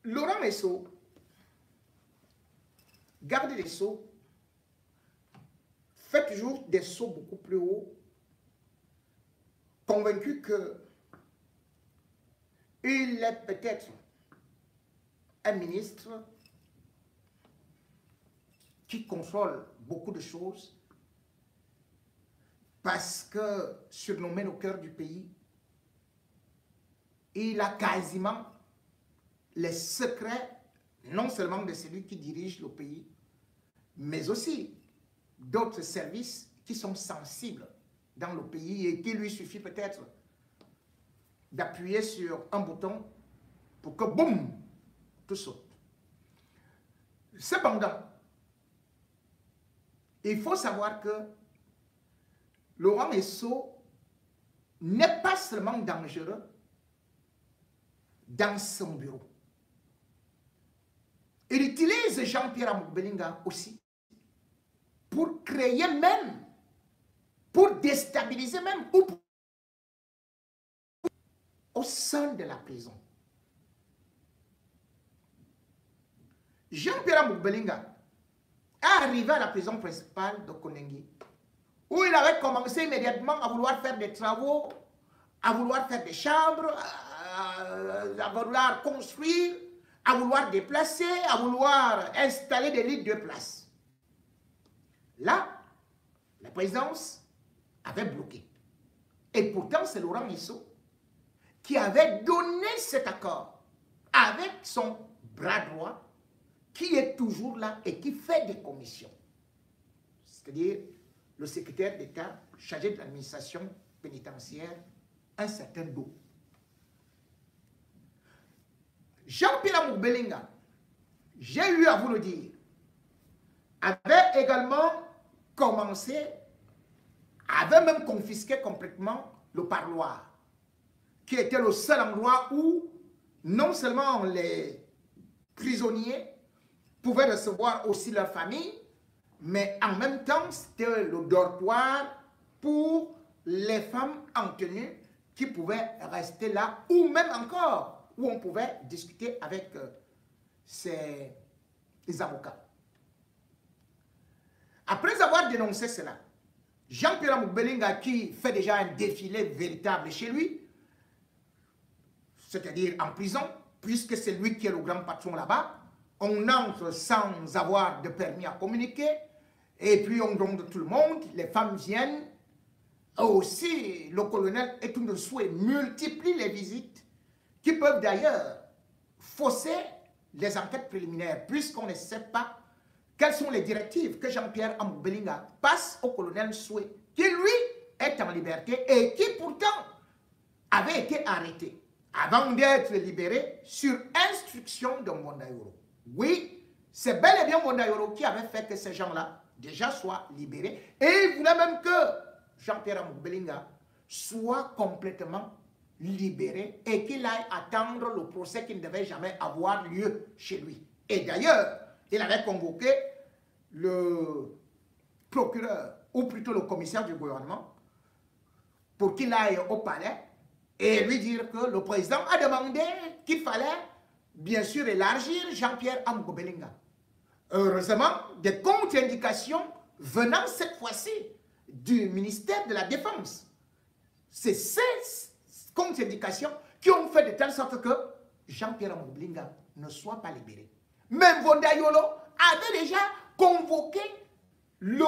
Laurent Esso, garde des Sceaux, fait toujours des sauts beaucoup plus hauts, convaincu que il est peut-être un ministre qui contrôle beaucoup de choses parce que surnommé au cœur du pays, il a quasiment les secrets non seulement de celui qui dirige le pays, mais aussi d'autres services qui sont sensibles dans le pays et qu'il lui suffit peut-être d'appuyer sur un bouton pour que, boum, tout saute. Cependant, il faut savoir que Laurent Esso n'est pas seulement dangereux dans son bureau. Il utilise Jean-Pierre Amour-Bellinga aussi pour créer même, pour déstabiliser même, ou au sein de la prison. Jean-Pierre Amour-Bellinga est arrivé à la prison principale de Konengi, où il avait commencé immédiatement à vouloir faire des travaux, à vouloir faire des chambres, à vouloir construire, à vouloir déplacer, à vouloir installer des lits de place. Là, la présidence avait bloqué. Et pourtant, c'est Laurent Esso qui avait donné cet accord avec son bras droit, qui est toujours là et qui fait des commissions. C'est-à-dire le secrétaire d'État chargé de l'administration pénitentiaire, un certain Do. Jean-Pierre Amour-Bellinga, j'ai eu à vous le dire, avait également commencé, avait même confisqué complètement le parloir, qui était le seul endroit où non seulement les prisonniers pouvaient recevoir aussi leur famille, mais en même temps, c'était le dortoir pour les femmes en tenue qui pouvaient rester là, ou même encore, où on pouvait discuter avec les avocats. Après avoir dénoncé cela, Jean-Pierre Amour-Bellinga, qui fait déjà un défilé véritable chez lui, c'est-à-dire en prison, puisque c'est lui qui est le grand patron là-bas, on entre sans avoir de permis à communiquer, et puis on gronde tout le monde, les femmes viennent, aussi le colonel et tout de souhait multiplie les visites, qui peuvent d'ailleurs fausser les enquêtes préliminaires, puisqu'on ne sait pas quelles sont les directives que Jean-Pierre Amour-Bellinga passe au colonel Souhait, qui lui est en liberté et qui pourtant avait été arrêté avant d'être libéré sur instruction de Mondayoro. Oui, c'est bel et bien Mondayoro qui avait fait que ces gens-là déjà soient libérés, et il voulait même que Jean-Pierre Amour-Bellinga soit complètement libéré et qu'il aille attendre le procès qui ne devait jamais avoir lieu chez lui. Et d'ailleurs, il avait convoqué le procureur, ou plutôt le commissaire du gouvernement, pour qu'il aille au palais et lui dire que le président a demandé qu'il fallait bien sûr élargir Jean-Pierre Amour-Bellinga. Heureusement, des contre-indications venant cette fois-ci du ministère de la Défense. C'est ces contre-indications qui ont fait de telle sorte que Jean-Pierre Amour-Bellinga ne soit pas libéré. Même Vondayolo avait déjà convoqué le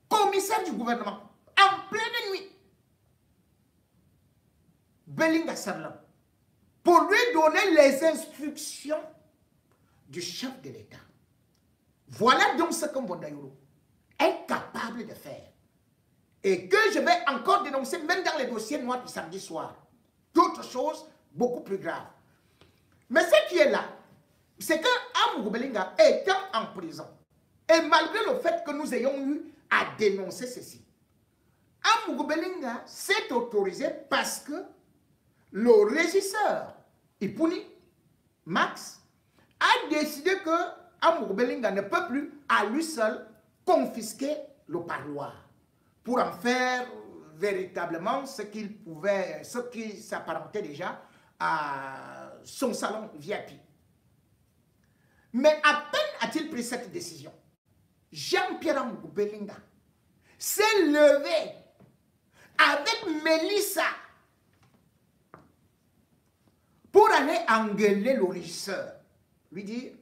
commissaire du gouvernement en pleine nuit, Bellinga Sarlam, pour lui donner les instructions du chef de l'État. Voilà donc ce que Vondayolo est capable de faire. Et que je vais encore dénoncer même dans les dossiers noirs du samedi soir. D'autres choses beaucoup plus graves. Mais ce qui est là, c'est que Amour-Bellinga étant en prison, et malgré le fait que nous ayons eu à dénoncer ceci, Amour-Bellinga s'est autorisé parce que le régisseur Ipuni, Max, a décidé que Amour-Bellinga ne peut plus à lui seul confisquer le parloir pour en faire véritablement ce qu'il pouvait, ce qui s'apparentait déjà à son salon VIP. Mais à peine a-t-il pris cette décision, Jean-Pierre Amougou Belinga s'est levé avec Mélissa pour aller engueuler le régisseur, lui dire,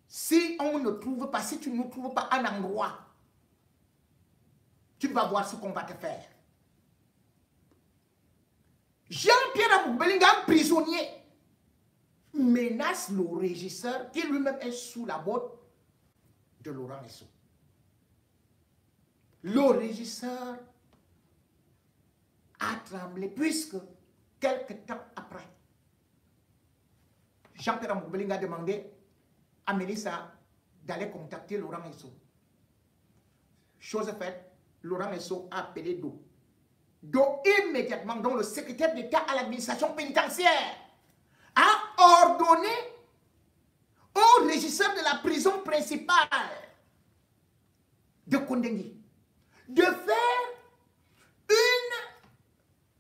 si on ne trouve pas, si tu ne trouves pas un endroit, tu vas voir ce qu'on va te faire. Jean-Pierre Amougou Belinga, un prisonnier, menace le régisseur qui lui-même est sous la botte de Laurent Esso. Le régisseur a tremblé puisque quelque temps après, Jean-Pierre Amougou Belinga a demandé à Mélissa d'aller contacter Laurent Esso. Chose faite, Laurent Esso a appelé Do. Do immédiatement, dont le secrétaire d'État à l'administration pénitentiaire, a ordonné au régisseur de la prison principale de Kondengui de faire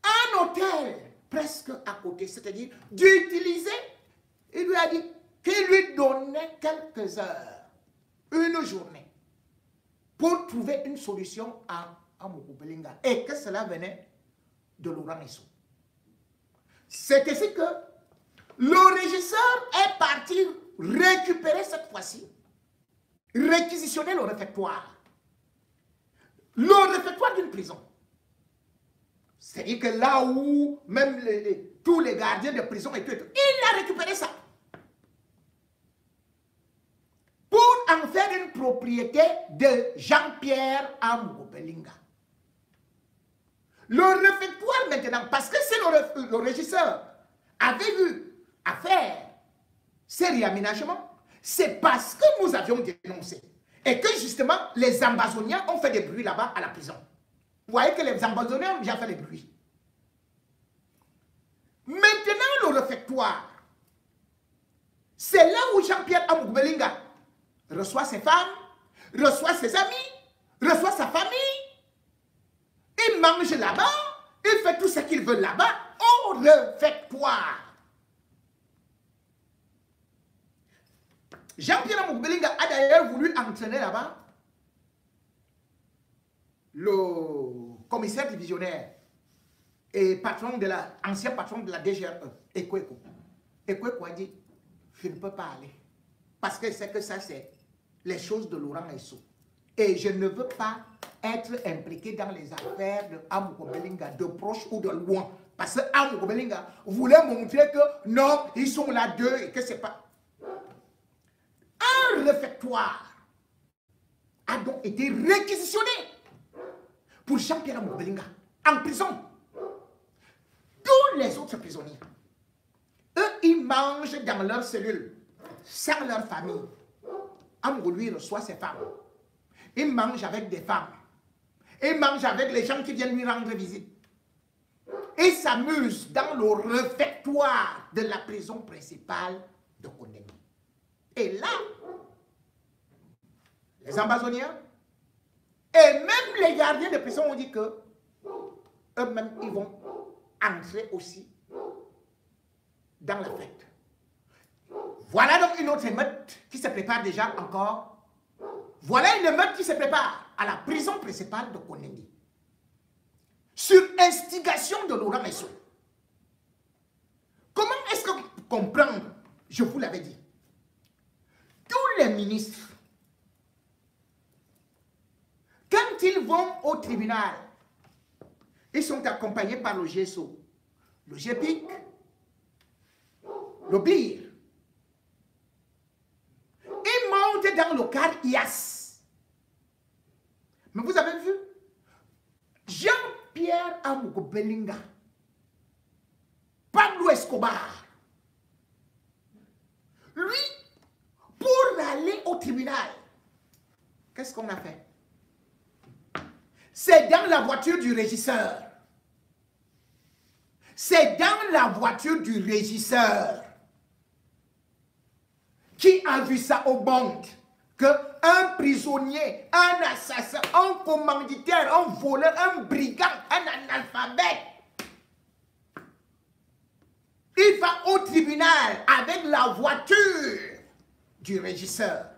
un hôtel presque à côté, c'est-à-dire d'utiliser, il lui a dit qu'il lui donnait quelques heures, une journée, pour trouver une solution à Amougou Belinga, et que cela venait de Laurent Esso. C'est ainsi que le régisseur est parti récupérer cette fois-ci, réquisitionner le réfectoire. Le réfectoire d'une prison. C'est-à-dire que là où même tous les gardiens de prison et tout, il a récupéré ça. Pour en faire une propriété de Jean-Pierre Amougou Belinga. Le réfectoire maintenant, parce que c'est le régisseur avait eu à faire ces réaménagements, c'est parce que nous avions dénoncé. Et que justement, les Ambazoniens ont fait des bruits là-bas à la prison. Vous voyez que les Ambazoniens ont déjà fait des bruits. Maintenant, le réfectoire, c'est là où Jean-Pierre Amougou Belinga reçoit ses femmes, reçoit ses amis, reçoit sa famille. Il mange là-bas, il fait tout ce qu'il veut là-bas au réfectoire. Jean-Pierre Amougou Belinga a d'ailleurs voulu entraîner là-bas le commissaire divisionnaire et ancien patron de la DGRE, Ekweko. Ekweko a dit, je ne peux pas aller. Parce que c'est que ça, c'est les choses de Laurent Esso. Et je ne veux pas être impliqué dans les affaires de Amougou Belinga, de proche ou de loin. Parce que Amougou Belinga voulait montrer que non, ils sont là deux et que c'est pas... Un réfectoire a donc été réquisitionné pour Jean-Pierre Amougou Belinga en prison. Tous les autres prisonniers, eux, ils mangent dans leur cellule, sans leur famille. Amougou, lui, reçoit ses femmes. Il mange avec des femmes. Il mange avec les gens qui viennent lui rendre visite. Il s'amuse dans le réfectoire de la prison principale de Kondengui. Et là, les Ambazoniens et même les gardiens de prison ont dit que eux-mêmes, ils vont entrer aussi dans la fête. Voilà donc une autre émeute qui se prépare déjà encore. Voilà une émeute qui se prépare à la prison principale de Kondengui. Sur instigation de Laurent Esso. Comment est-ce que vous comprenez? Je vous l'avais dit. Tous les ministres, quand ils vont au tribunal, ils sont accompagnés par le GSO, le GPIC, le BIR. Ils montent dans le car IAS. Mais vous avez vu, Jean-Pierre Amougou Belinga, Pablo Escobar, lui, pour aller au tribunal, qu'est-ce qu'on a fait? C'est dans la voiture du régisseur. C'est dans la voiture du régisseur qui a vu ça au banc, qu'un prisonnier, un assassin, un commanditaire, un voleur, un brigand, un analphabète, il va au tribunal avec la voiture du régisseur.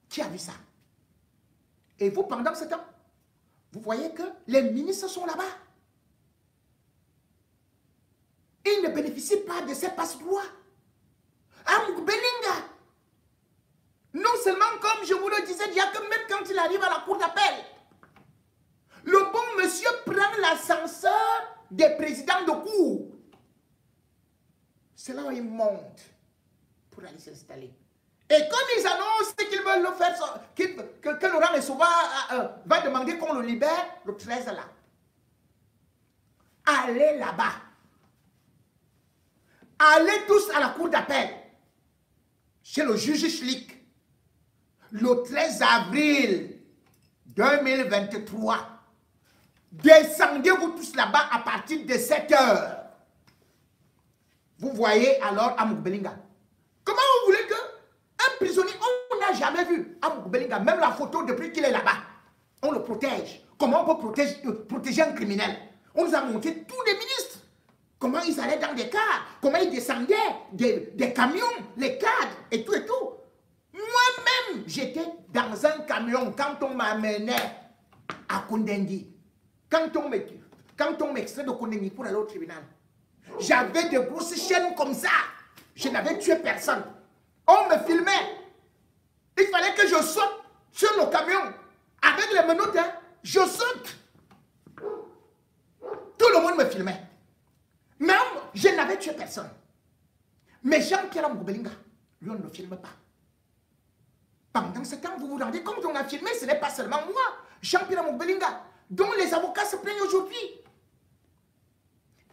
Qui a vu ça? Et vous, pendant ce temps, vous voyez que les ministres sont là-bas. Ils ne bénéficient pas de ces passe-droits. Belinga, non seulement comme je vous le disais, il y a que même quand il arrive à la cour d'appel, le bon monsieur prend l'ascenseur des présidents de cour. C'est là où il monte pour aller s'installer. Et comme ils annoncent qu'ils veulent le faire, que Laurent Essoba va demander qu'on le libère, le 13 là. Allez là-bas. Allez tous à la cour d'appel. Chez le juge Schlick. Le 13 avril 2023. Descendez-vous tous là-bas à partir de 7 heures. Vous voyez alors Amouk Belinga. Comment vous voulez que un prisonnier, on n'a jamais vu Amouk Belinga, même la photo depuis qu'il est là-bas, on le protège. Comment on peut protéger un criminel? On nous a montré tous les ministres. Comment ils allaient dans des cars, comment ils descendaient des camions, les cadres et tout et tout. Moi-même, j'étais dans un camion quand on m'amenait à Kondengi. Quand on m'extrait de Kondengi pour aller au tribunal. J'avais de grosses chaînes comme ça. Je n'avais tué personne. On me filmait. Il fallait que je saute sur le camion. Avec les menottes, hein, je saute. Tout le monde me filmait. Même, je n'avais tué personne. Mais Jean-Pierre Belinga, lui, on ne le filme pas. Pendant ce temps, vous vous rendez compte, on a filmé, ce n'est pas seulement moi, Jean-Pierre Belinga, dont les avocats se plaignent aujourd'hui.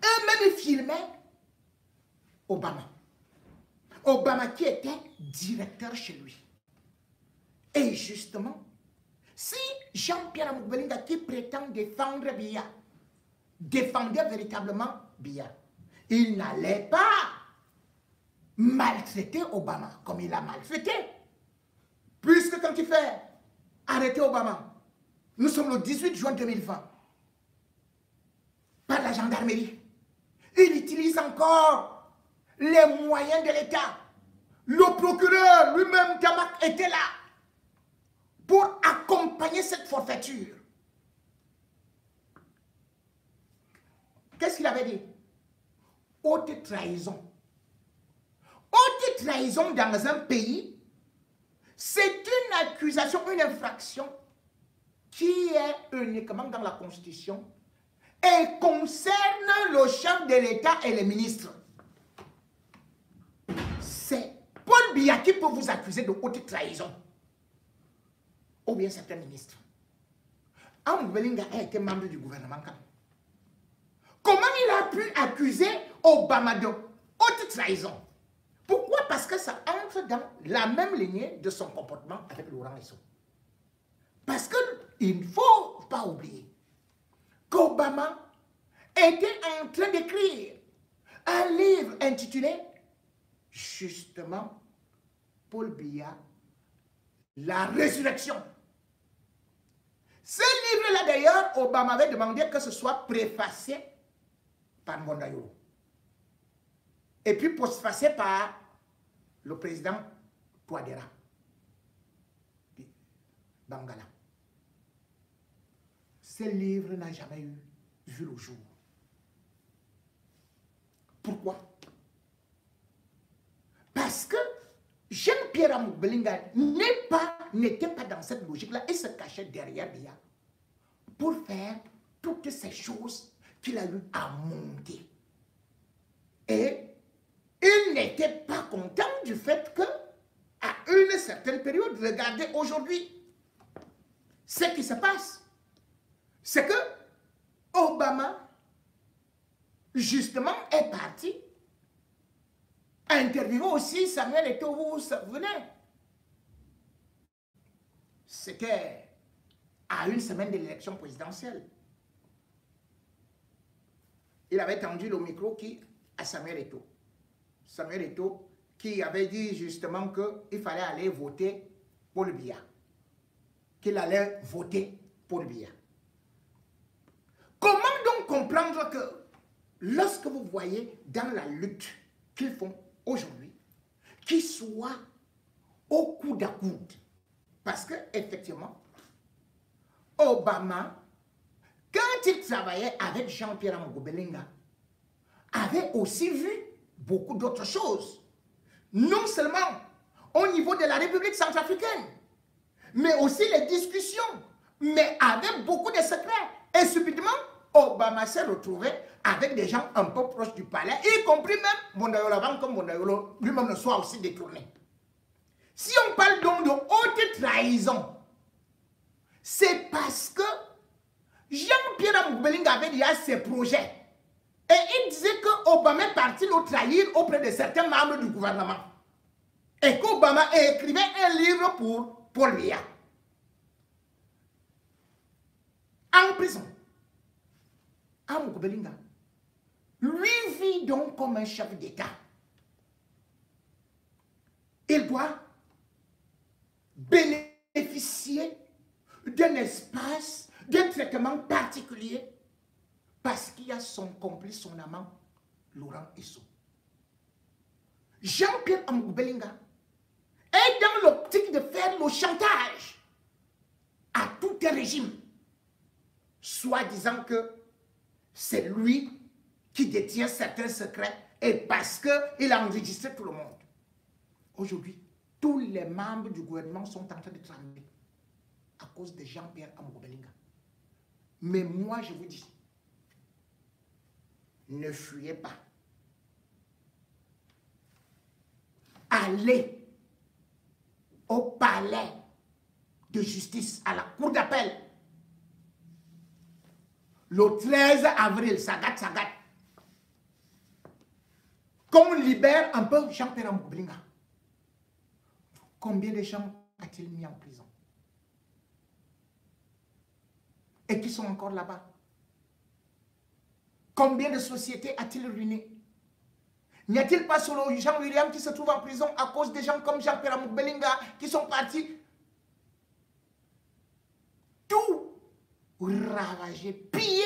Eux-mêmes, ils filmaient Obama. Obama qui était directeur chez lui. Et justement, si Jean-Pierre Belinga qui prétend défendre Biya, défendait véritablement Biya, il n'allait pas maltraiter Obama comme il l'a maltraité. Puisque quand il fait arrêter Obama, nous sommes le 18 juin 2020, par la gendarmerie, il utilise encore les moyens de l'État. Le procureur lui-même, Tamak, était là pour accompagner cette forfaiture. Qu'est-ce qu'il avait dit? Haute trahison. Haute trahison dans un pays, c'est une accusation, une infraction qui est uniquement dans la Constitution et concerne le chef de l'État et les ministres. C'est Paul Biya qui peut vous accuser de haute trahison. Ou bien certains ministres. Amouk Belinga a été membre du gouvernement quand même. Comment il a pu accuser Obama de haute trahison? Pourquoi? Parce que ça entre dans la même lignée de son comportement avec Laurent Essoba. Parce qu'il ne faut pas oublier qu'Obama était en train d'écrire un livre intitulé justement Paul Biya, la résurrection. Ce livre-là d'ailleurs, Obama avait demandé que ce soit préfacé par Ngondayoro. Et puis postfacé par le président Touadéra. Bangala. Ce livre n'a jamais vu le jour. Pourquoi? Parce que Jean-Pierre Amouk Belinga n'était pas dans cette logique-là et se cachait derrière Biya pour faire toutes ces choses qu'il a eu à monter. Et il n'était pas content du fait que, à une certaine période, regardez aujourd'hui, ce qui se passe, c'est que Obama, justement, est parti interviewer aussi Samuel Eto'o, vous vous souvenez? C'était à une semaine de l'élection présidentielle. Il avait tendu le micro à Samuel Eto'o. Samuel Eto'o qui avait dit justement qu'il fallait aller voter pour le Biya. Qu'il allait voter pour le Biya. Comment donc comprendre que lorsque vous voyez dans la lutte qu'ils font aujourd'hui, qui soit au coude à coude. Parce que, effectivement, Obama, quand il travaillait avec Jean-Pierre Amogo Belinga, avait aussi vu beaucoup d'autres choses. Non seulement au niveau de la République centrafricaine, mais aussi les discussions, mais avec beaucoup de secrets. Et subitement, Obama s'est retrouvé avec des gens un peu proches du palais, y compris même Bondayolo, avant que Bondayolo lui-même ne soit aussi détourné. Si on parle donc de haute trahison, c'est parce que Jean-Pierre Amogo Belinga avait déjà ses projets. Et il disait qu'Obama est parti le trahir auprès de certains membres du gouvernement. Et qu'Obama écrivait un livre pour Paul Biya. En prison. Amogo Belinga lui vit donc comme un chef d'État. Il doit bénéficier d'un espace, d'un traitement particulier parce qu'il y a son complice, son amant, Laurent Esso. Jean-Pierre Amogo Belinga est dans l'optique de faire le chantage à tout un régime, soit disant que c'est lui qui détient certains secrets et parce qu'il a enregistré tout le monde. Aujourd'hui, tous les membres du gouvernement sont en train de trembler à cause de Jean-Pierre Amogo Belinga. Mais moi, je vous dis, ne fuyez pas. Allez au palais de justice, à la cour d'appel. Le 13 avril, ça gâte. Qu'on libère un peu Jean-Pierre Amogo Belinga. Combien de gens a-t-il mis en prison? Et qui sont encore là-bas? Combien de sociétés a-t-il ruiné? N'y a-t-il pas solo Jean-William qui se trouve en prison à cause des gens comme Jean-Pierre Amogo Belinga qui sont partis? Tout ravager, piller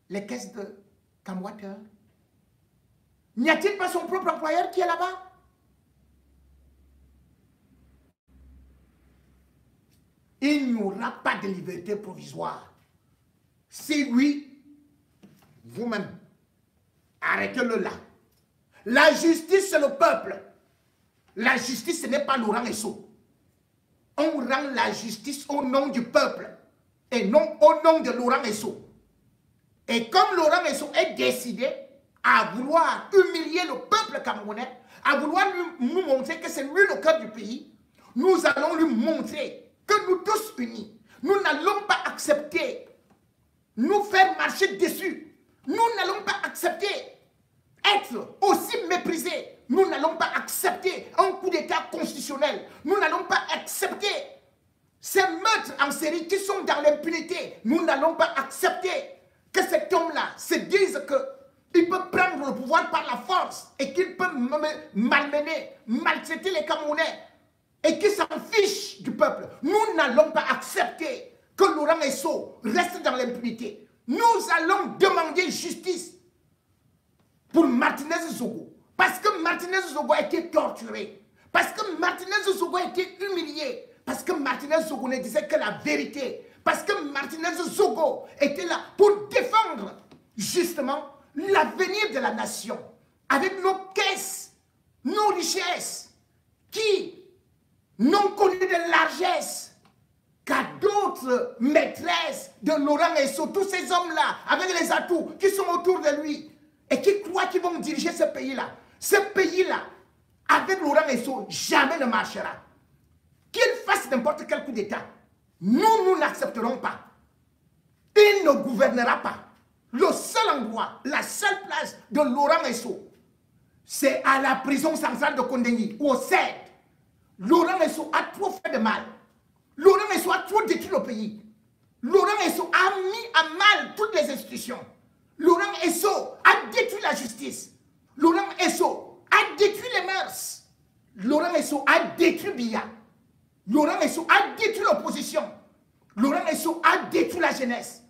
les caisses de Camwater. N'y a-t-il pas son propre employeur qui est là-bas? Il n'y aura pas de liberté provisoire. Si oui, vous-même, arrêtez-le là. La justice, c'est le peuple. La justice, ce n'est pas Laurent Esso. On rend la justice au nom du peuple et non au nom de Laurent Esso. Et comme Laurent Esso est décidé à vouloir humilier le peuple camerounais, à vouloir nous montrer que c'est lui le cœur du pays, nous allons lui montrer que nous tous unis, nous n'allons pas accepter nous faire marcher dessus. Nous n'allons pas accepter être aussi méprisés. Nous n'allons pas accepter un coup d'État constitutionnel. Nous n'allons pas accepter ces meurtres en série qui sont dans l'impunité. Nous n'allons pas accepter que cet homme-là se dise qu'il peut prendre le pouvoir par la force et qu'il peut malmener, maltraiter les Camerounais et qu'il s'en fiche du peuple. Nous n'allons pas accepter que Laurent Esso reste dans l'impunité. Nous allons demander justice pour Martinez Zogo. Parce que Martinez Zogo a été torturé. Parce que Martinez Zogo a été humilié. Parce que Martinez Zogo ne disait que la vérité. Parce que Martinez Zogo était là pour défendre justement l'avenir de la nation. Avec nos caisses, nos richesses, qui n'ont connu de largesse qu'à d'autres maîtresses de Laurent Esso, tous ces hommes-là, avec les atouts qui sont autour de lui et qui croient qu'ils vont diriger ce pays-là. Ce pays-là, avec Laurent Esso, jamais ne marchera. Qu'il fasse n'importe quel coup d'État, nous n'accepterons pas. Il ne gouvernera pas. Le seul endroit, la seule place de Laurent Esso, c'est à la prison centrale de Kondengui, ou au CED. Laurent Esso a trop fait de mal. Laurent Esso a trop détruit le pays. Laurent Esso a mis à mal toutes les institutions. Laurent Esso a détruit la justice. Laurent Esso a détruit les mœurs. Laurent Esso a détruit Biya. Laurent Esso a détruit l'opposition. Laurent Esso a détruit la jeunesse.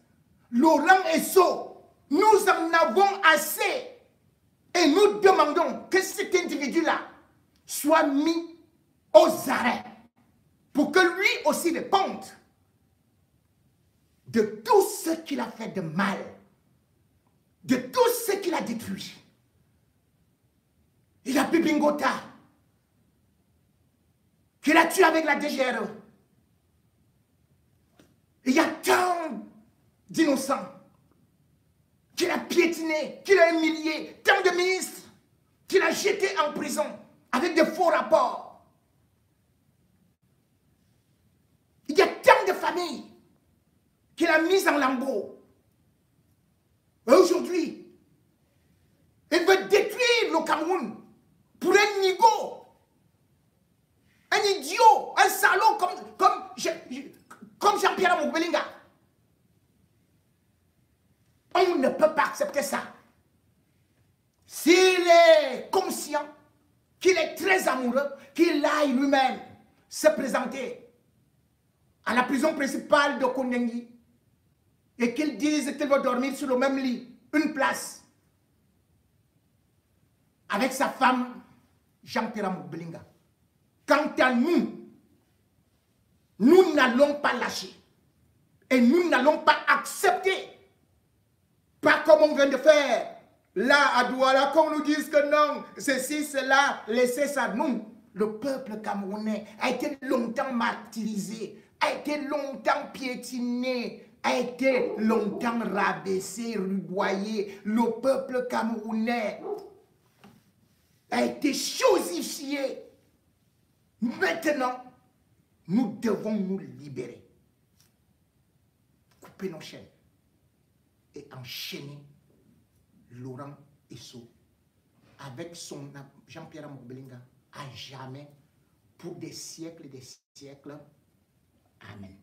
Laurent Esso, nous en avons assez. Et nous demandons que cet individu-là soit mis aux arrêts pour que lui aussi réponde de tout ce qu'il a fait de mal, de tout ce qu'il a détruit. Il y a Pipingota, qu'il a tué avec la DGRE. Il y a tant d'innocents qu'il a piétinés, qu'il a humiliés, tant de ministres qu'il a jetés en prison avec de faux rapports. Il y a tant de familles qu'il a mises en lambeaux. Et aujourd'hui, il veut détruire le Cameroun pour un nigo, un idiot, un salaud comme Jean-Pierre Moubelinga. On ne peut pas accepter ça. S'il est conscient qu'il est très amoureux, qu'il aille lui-même se présenter à la prison principale de Kondengi et qu'il dise qu'il va dormir sur le même lit, une place, avec sa femme Jean-Pierre Moubelinga. Quant à nous, nous n'allons pas lâcher et nous n'allons pas accepter, pas comme on vient de faire là à Douala, qu'on nous dise que non, ceci, cela, laissez ça. Non, le peuple camerounais a été longtemps martyrisé, a été longtemps piétiné, a été longtemps rabaissé, rudoyé. Le peuple camerounais a été chosifié. Maintenant, nous devons nous libérer, couper nos chaînes et enchaîner Laurent Esso avec son Jean-Pierre Moubelinga à jamais pour des siècles et des siècles. Amen.